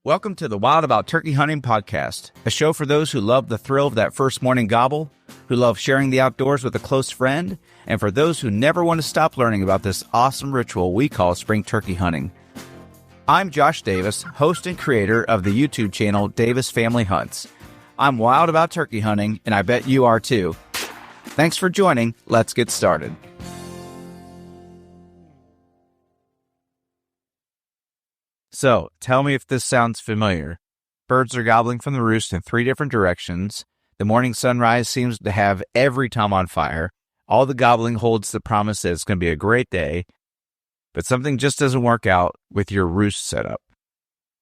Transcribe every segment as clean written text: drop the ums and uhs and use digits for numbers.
Welcome to the Wild About Turkey Hunting podcast, a show for those who love the thrill of that first morning gobble, who love sharing the outdoors with a close friend, and for those who never want to stop learning about this awesome ritual we call spring turkey hunting. I'm Josh Davis, host and creator of the YouTube channel Davis Family Hunts. I'm wild about turkey hunting, and I bet you are too. Thanks for joining. Let's get started. So, tell me if this sounds familiar. Birds are gobbling from the roost in 3 different directions. The morning sunrise seems to have every tom on fire. All the gobbling holds the promise that it's going to be a great day. But something just doesn't work out with your roost setup.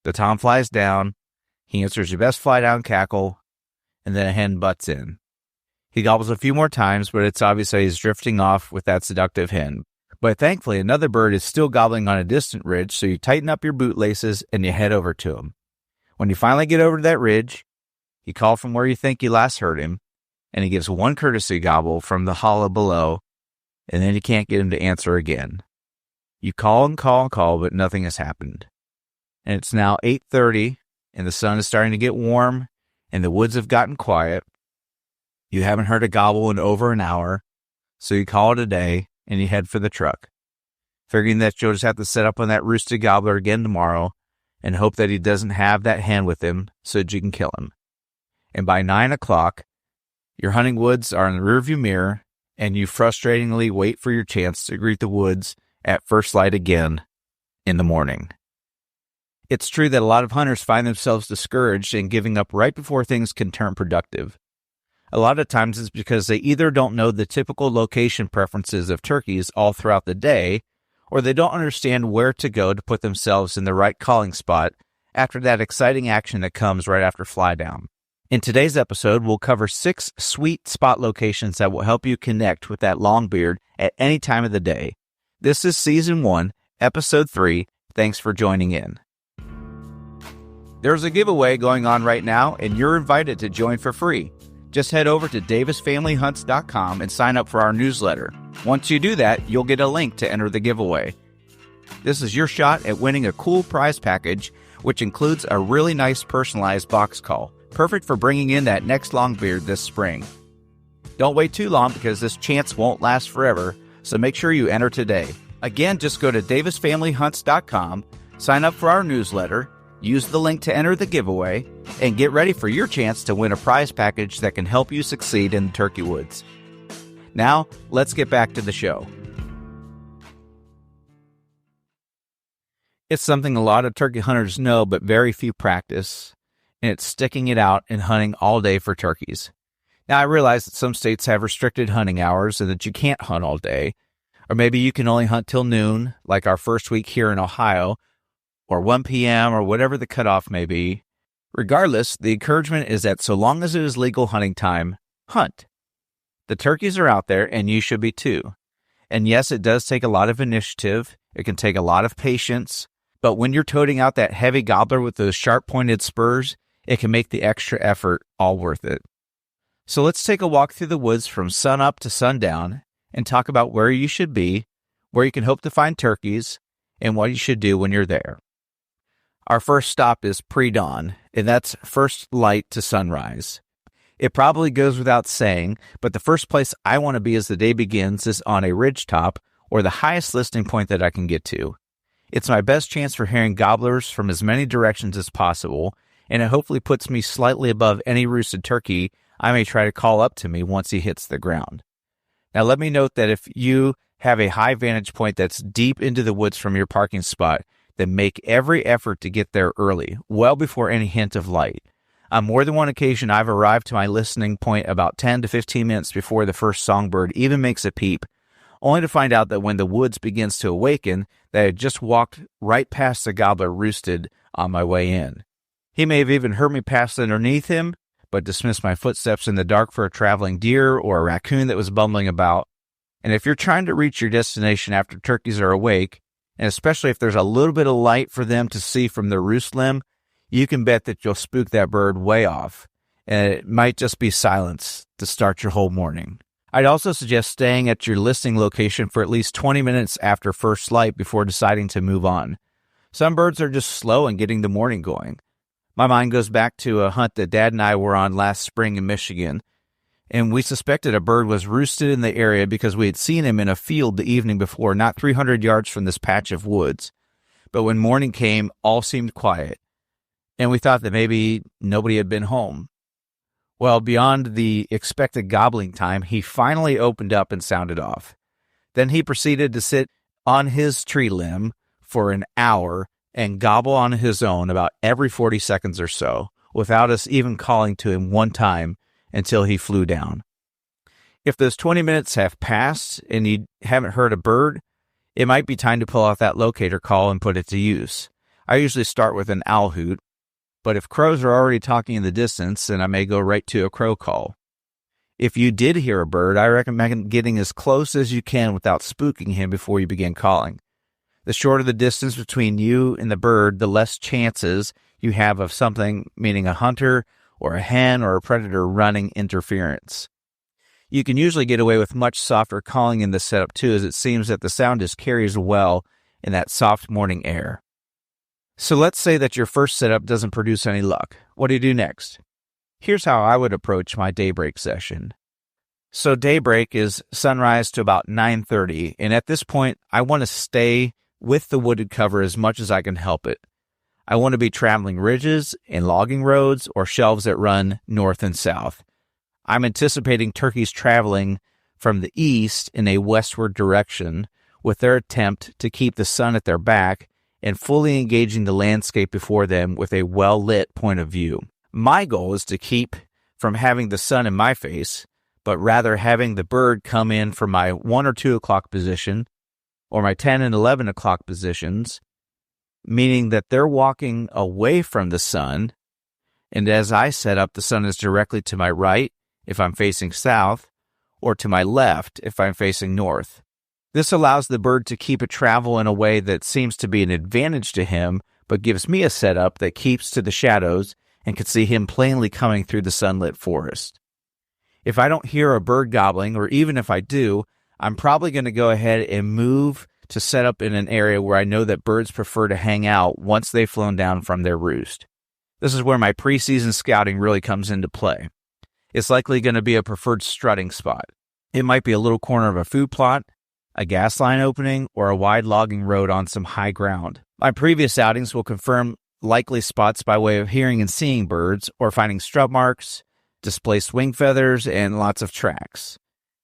The tom flies down, he answers your best fly down cackle, and then a hen butts in. He gobbles a few more times, but it's obvious that he's drifting off with that seductive hen. But thankfully, another bird is still gobbling on a distant ridge, so you tighten up your bootlaces and you head over to him. When you finally get over to that ridge, you call from where you think you last heard him, and he gives one courtesy gobble from the hollow below, and then you can't get him to answer again. You call and call and call, but nothing has happened. And it's now 8:30, and the sun is starting to get warm, and the woods have gotten quiet. You haven't heard a gobble in over an hour, so you call it a day, and you head for the truck, figuring that you'll just have to set up on that roosted gobbler again tomorrow and hope that he doesn't have that hen with him so that you can kill him. And by 9 o'clock, your hunting woods are in the rearview mirror, and you frustratingly wait for your chance to greet the woods at first light again in the morning. It's true that a lot of hunters find themselves discouraged and giving up right before things can turn productive. A lot of times it's because they either don't know the typical location preferences of turkeys all throughout the day, or they don't understand where to go to put themselves in the right calling spot after that exciting action that comes right after fly down. In today's episode, we'll cover 6 sweet spot locations that will help you connect with that longbeard at any time of the day. This is Season 1, Episode 3. Thanks for joining in. There's a giveaway going on right now, and you're invited to join for free. Just head over to davisfamilyhunts.com and sign up for our newsletter. Once you do that, you'll get a link to enter the giveaway. This is your shot at winning a cool prize package, which includes a really nice personalized box call, perfect for bringing in that next longbeard this spring. Don't wait too long because this chance won't last forever, so make sure you enter today. Again, just go to davisfamilyhunts.com, sign up for our newsletter, use the link to enter the giveaway, and get ready for your chance to win a prize package that can help you succeed in the turkey woods. Now, let's get back to the show. It's something a lot of turkey hunters know, but very few practice, and it's sticking it out and hunting all day for turkeys. Now, I realize that some states have restricted hunting hours and that you can't hunt all day, or maybe you can only hunt till noon, like our first week here in Ohio, or 1 p.m., or whatever the cutoff may be. Regardless, the encouragement is that so long as it is legal hunting time, hunt. The turkeys are out there, and you should be too. And yes, it does take a lot of initiative. It can take a lot of patience. But when you're toting out that heavy gobbler with those sharp-pointed spurs, it can make the extra effort all worth it. So let's take a walk through the woods from sunup to sundown and talk about where you should be, where you can hope to find turkeys, and what you should do when you're there. Our first stop is pre-dawn, and that's first light to sunrise. It probably goes without saying, but the first place I want to be as the day begins is on a ridgetop or the highest listening point that I can get to. It's my best chance for hearing gobblers from as many directions as possible, and it hopefully puts me slightly above any roosted turkey I may try to call up to me once he hits the ground. Now let me note that if you have a high vantage point that's deep into the woods from your parking spot, then make every effort to get there early, well before any hint of light. On more than one occasion, I've arrived to my listening point about 10 to 15 minutes before the first songbird even makes a peep, only to find out that when the woods begins to awaken, that I had just walked right past the gobbler roosted on my way in. He may have even heard me pass underneath him, but dismissed my footsteps in the dark for a traveling deer or a raccoon that was bumbling about. And if you're trying to reach your destination after turkeys are awake, and especially if there's a little bit of light for them to see from the roost limb, you can bet that you'll spook that bird way off, and it might just be silence to start your whole morning. I'd also suggest staying at your listing location for at least 20 minutes after first light before deciding to move on. Some birds are just slow in getting the morning going. My mind goes back to a hunt that Dad and I were on last spring in Michigan, and we suspected a bird was roosted in the area because we had seen him in a field the evening before, not 300 yards from this patch of woods. But when morning came, all seemed quiet, and we thought that maybe nobody had been home. Well, beyond the expected gobbling time, he finally opened up and sounded off. Then he proceeded to sit on his tree limb for an hour and gobble on his own about every 40 seconds or so, without us even calling to him one time until he flew down. If those 20 minutes have passed and you haven't heard a bird, it might be time to pull out that locator call and put it to use. I usually start with an owl hoot, but if crows are already talking in the distance, then I may go right to a crow call. If you did hear a bird, I recommend getting as close as you can without spooking him before you begin calling. The shorter the distance between you and the bird, the less chances you have of something, meaning a hunter or a hen or a predator, running interference. You can usually get away with much softer calling in this setup too, as it seems that the sound just carries well in that soft morning air. So let's say that your first setup doesn't produce any luck. What do you do next? Here's how I would approach my daybreak session. So daybreak is sunrise to about 9:30, and at this point, I want to stay with the wooded cover as much as I can help it. I want to be traveling ridges and logging roads or shelves that run north and south. I'm anticipating turkeys traveling from the east in a westward direction with their attempt to keep the sun at their back and fully engaging the landscape before them with a well-lit point of view. My goal is to keep from having the sun in my face, but rather having the bird come in from my 1 or 2 o'clock position or my 10 and 11 o'clock positions, meaning that they're walking away from the sun, and as I set up, the sun is directly to my right if I'm facing south, or to my left if I'm facing north. This allows the bird to keep it travel in a way that seems to be an advantage to him, but gives me a setup that keeps to the shadows and can see him plainly coming through the sunlit forest. If I don't hear a bird gobbling, or even if I do, I'm probably going to go ahead and move to set up in an area where I know that birds prefer to hang out once they've flown down from their roost. This is where my preseason scouting really comes into play. It's likely going to be a preferred strutting spot. It might be a little corner of a food plot, a gas line opening, or a wide logging road on some high ground. My previous outings will confirm likely spots by way of hearing and seeing birds or finding strut marks, displaced wing feathers, and lots of tracks.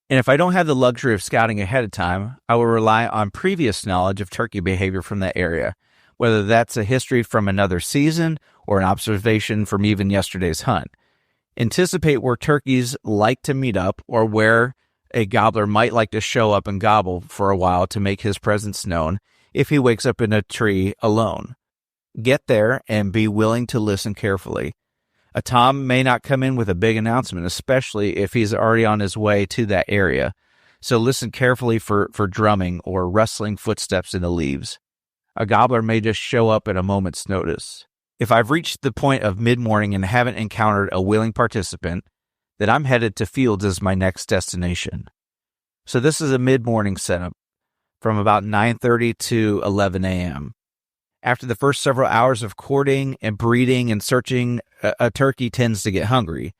And if I don't have the luxury of scouting ahead of time, I will rely on previous knowledge of turkey behavior from that area, whether that's a history from another season or an observation from even yesterday's hunt. Anticipate where turkeys like to meet up or where a gobbler might like to show up and gobble for a while to make his presence known if he wakes up in a tree alone. Get there and be willing to listen carefully. A tom may not come in with a big announcement, especially if he's already on his way to that area. So listen carefully for drumming or rustling footsteps in the leaves. A gobbler may just show up at a moment's notice. If I've reached the point of mid-morning and haven't encountered a willing participant, then I'm headed to fields as my next destination. So this is a mid-morning setup from about 9:30 to 11 a.m. After the first several hours of courting and breeding and searching, a turkey tends to get hungry.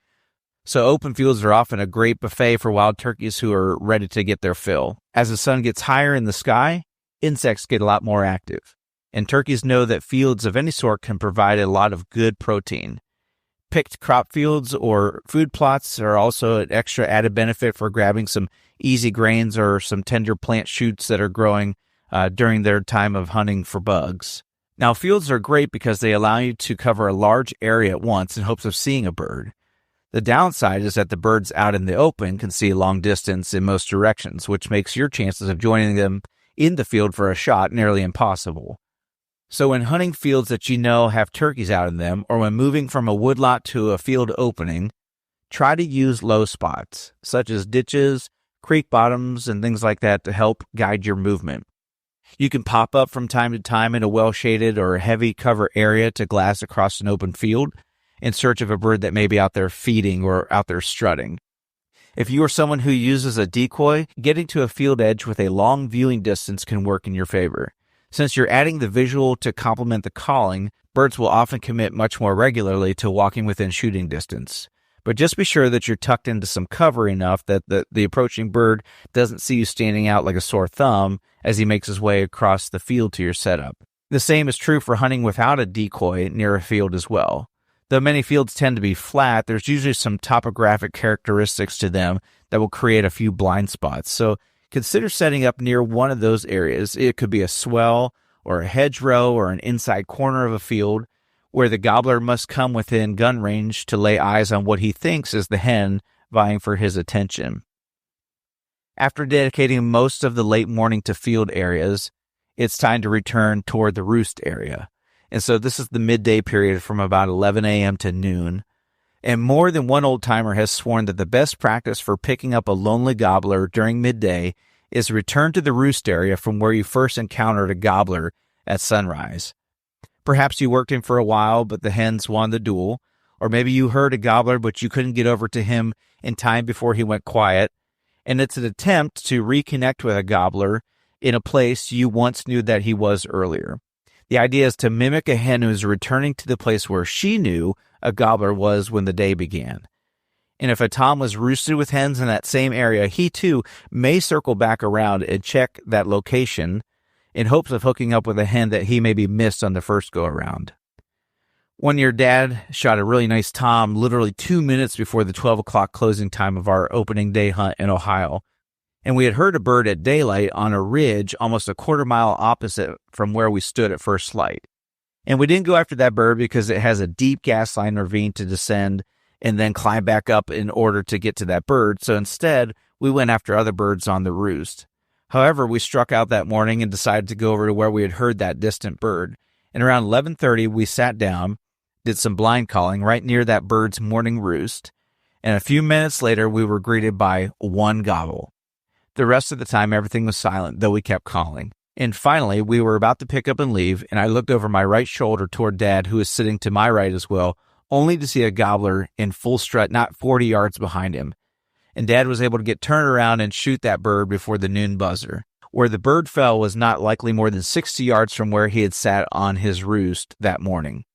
So open fields are often a great buffet for wild turkeys who are ready to get their fill. As the sun gets higher in the sky, insects get a lot more active. And turkeys know that fields of any sort can provide a lot of good protein. Picked crop fields or food plots are also an extra added benefit for grabbing some easy grains or some tender plant shoots that are growing during their time of hunting for bugs. Now, fields are great because they allow you to cover a large area at once in hopes of seeing a bird. The downside is that the birds out in the open can see a long distance in most directions, which makes your chances of joining them in the field for a shot nearly impossible. So when hunting fields that you know have turkeys out in them, or when moving from a woodlot to a field opening, try to use low spots, such as ditches, creek bottoms, and things like that to help guide your movement. You can pop up from time to time in a well-shaded or heavy cover area to glass across an open field in search of a bird that may be out there feeding or out there strutting. If you are someone who uses a decoy, getting to a field edge with a long viewing distance can work in your favor. Since you're adding the visual to complement the calling, birds will often commit much more regularly to walking within shooting distance. But just be sure that you're tucked into some cover enough that the approaching bird doesn't see you standing out like a sore thumb as he makes his way across the field to your setup. The same is true for hunting without a decoy near a field as well. Though many fields tend to be flat, there's usually some topographic characteristics to them that will create a few blind spots. So consider setting up near one of those areas. It could be a swell or a hedgerow or an inside corner of a field where the gobbler must come within gun range to lay eyes on what he thinks is the hen vying for his attention. After dedicating most of the late morning to field areas, it's time to return toward the roost area. And so this is the midday period from about 11 a.m. to noon. And more than one old-timer has sworn that the best practice for picking up a lonely gobbler during midday is return to the roost area from where you first encountered a gobbler at sunrise. Perhaps you worked him for a while, but the hens won the duel. Or maybe you heard a gobbler, but you couldn't get over to him in time before he went quiet. And it's an attempt to reconnect with a gobbler in a place you once knew that he was earlier. The idea is to mimic a hen who is returning to the place where she knew a gobbler was when the day began. And if a tom was roosted with hens in that same area, he too may circle back around and check that location in hopes of hooking up with a hen that he maybe missed on the first go-around. When your dad shot a really nice tom literally 2 minutes before the 12 o'clock closing time of our opening day hunt in Ohio, and we had heard a bird at daylight on a ridge almost a quarter mile opposite from where we stood at first light. And we didn't go after that bird because it has a deep gas line ravine to descend and then climb back up in order to get to that bird. So instead, we went after other birds on the roost. However, we struck out that morning and decided to go over to where we had heard that distant bird. And around 11:30, we sat down, did some blind calling right near that bird's morning roost. And a few minutes later, we were greeted by one gobble. The rest of the time, everything was silent, though we kept calling. And finally, we were about to pick up and leave, and I looked over my right shoulder toward Dad, who was sitting to my right as well, only to see a gobbler in full strut not 40 yards behind him. And Dad was able to get turned around and shoot that bird before the noon buzzer. Where the bird fell was not likely more than 60 yards from where he had sat on his roost that morning.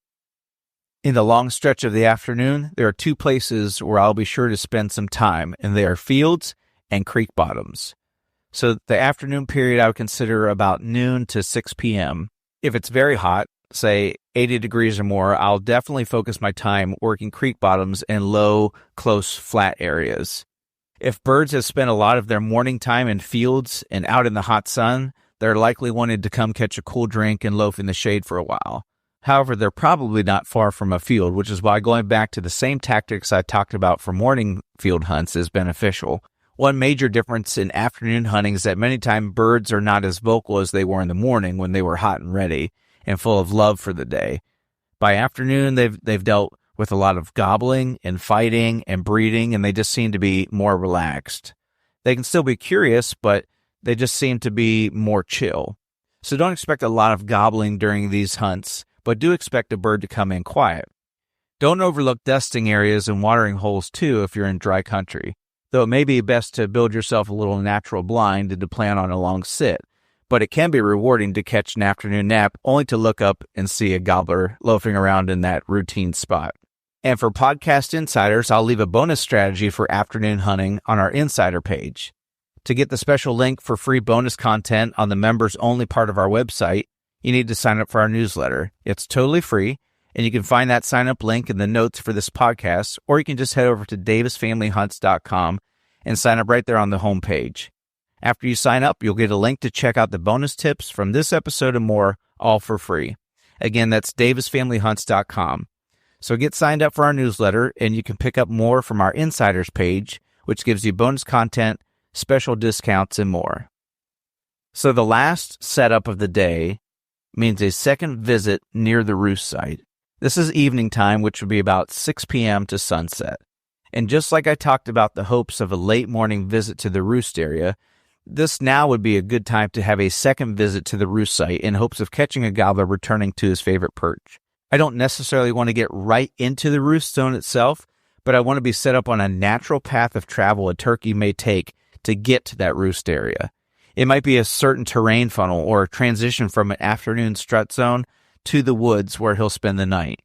In the long stretch of the afternoon, there are two places where I'll be sure to spend some time, and they are fields and creek bottoms. So the afternoon period I would consider about noon to 6 p.m. If it's very hot, say 80 degrees or more, I'll definitely focus my time working creek bottoms and low, close, flat areas. If birds have spent a lot of their morning time in fields and out in the hot sun, they're likely wanting to come catch a cool drink and loaf in the shade for a while. However, they're probably not far from a field, which is why going back to the same tactics I talked about for morning field hunts is beneficial. One major difference in afternoon hunting is that many times birds are not as vocal as they were in the morning when they were hot and ready and full of love for the day. By afternoon, they've dealt with a lot of gobbling and fighting and breeding, and they just seem to be more relaxed. They can still be curious, but they just seem to be more chill. So don't expect a lot of gobbling during these hunts, but do expect a bird to come in quiet. Don't overlook dusting areas and watering holes too if you're in dry country, though it may be best to build yourself a little natural blind and to plan on a long sit. But it can be rewarding to catch an afternoon nap only to look up and see a gobbler loafing around in that routine spot. And for podcast insiders, I'll leave a bonus strategy for afternoon hunting on our insider page. To get the special link for free bonus content on the members only part of our website, you need to sign up for our newsletter. It's totally free, and you can find that sign up link in the notes for this podcast, or you can just head over to davisfamilyhunts.com and sign up right there on the homepage. After you sign up, you'll get a link to check out the bonus tips from this episode and more, all for free. Again, that's davisfamilyhunts.com. So get signed up for our newsletter, and you can pick up more from our insiders page, which gives you bonus content, special discounts, and more. So the last setup of the day means a second visit near the roost site. This is evening time, which would be about 6 p.m. to sunset. And just like I talked about the hopes of a late morning visit to the roost area, this now would be a good time to have a second visit to the roost site in hopes of catching a gobbler returning to his favorite perch. I don't necessarily want to get right into the roost zone itself, but I want to be set up on a natural path of travel a turkey may take to get to that roost area. It might be a certain terrain funnel or a transition from an afternoon strut zone to the woods where he'll spend the night.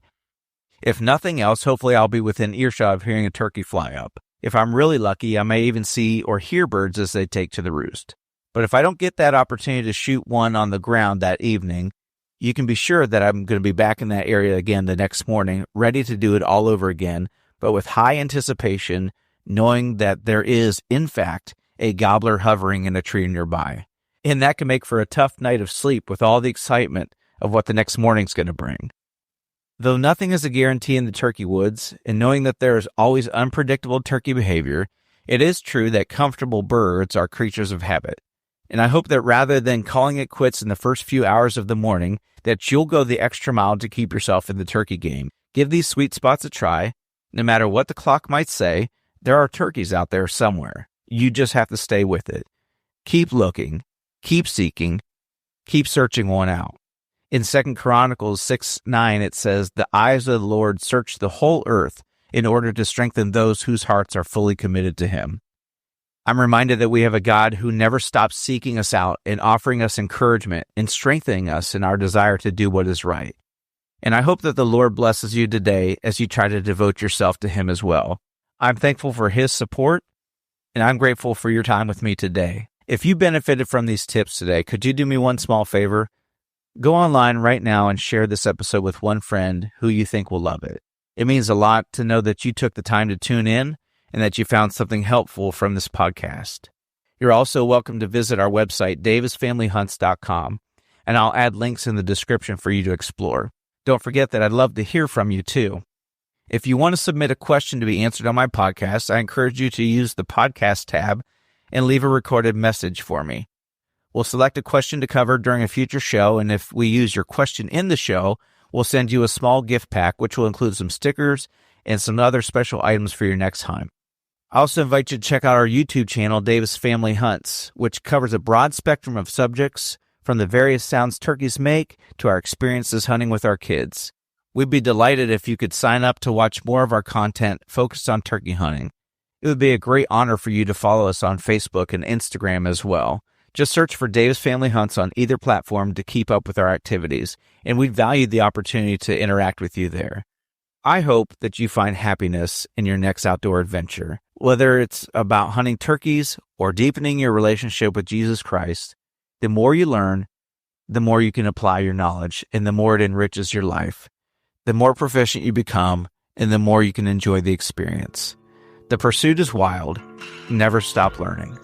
If nothing else, hopefully I'll be within earshot of hearing a turkey fly up. If I'm really lucky, I may even see or hear birds as they take to the roost. But if I don't get that opportunity to shoot one on the ground that evening, you can be sure that I'm going to be back in that area again the next morning, ready to do it all over again, but with high anticipation, knowing that there is, in fact, a gobbler hovering in a tree nearby. And that can make for a tough night of sleep with all the excitement of what the next morning's going to bring. Though nothing is a guarantee in the turkey woods, and knowing that there is always unpredictable turkey behavior, it is true that comfortable birds are creatures of habit. And I hope that rather than calling it quits in the first few hours of the morning, that you'll go the extra mile to keep yourself in the turkey game. Give these sweet spots a try. No matter what the clock might say, there are turkeys out there somewhere. You just have to stay with it. Keep looking, keep seeking, keep searching one out. In 2 Chronicles 6:9, it says, "The eyes of the Lord search the whole earth in order to strengthen those whose hearts are fully committed to him." I'm reminded that we have a God who never stops seeking us out and offering us encouragement and strengthening us in our desire to do what is right. And I hope that the Lord blesses you today as you try to devote yourself to him as well. I'm thankful for his support, and I'm grateful for your time with me today. If you benefited from these tips today, could you do me one small favor? Go online right now and share this episode with one friend who you think will love it. It means a lot to know that you took the time to tune in and that you found something helpful from this podcast. You're also welcome to visit our website, davisfamilyhunts.com, and I'll add links in the description for you to explore. Don't forget that I'd love to hear from you too. If you want to submit a question to be answered on my podcast, I encourage you to use the podcast tab and leave a recorded message for me. We'll select a question to cover during a future show, and if we use your question in the show, we'll send you a small gift pack, which will include some stickers and some other special items for your next hunt. I also invite you to check out our YouTube channel, Davis Family Hunts, which covers a broad spectrum of subjects, from the various sounds turkeys make to our experiences hunting with our kids. We'd be delighted if you could sign up to watch more of our content focused on turkey hunting. It would be a great honor for you to follow us on Facebook and Instagram as well. Just search for Davis Family Hunts on either platform to keep up with our activities, and we'd value the opportunity to interact with you there. I hope that you find happiness in your next outdoor adventure. Whether it's about hunting turkeys or deepening your relationship with Jesus Christ, the more you learn, the more you can apply your knowledge, and the more it enriches your life. The more proficient you become, and the more you can enjoy the experience. The pursuit is wild. Never stop learning.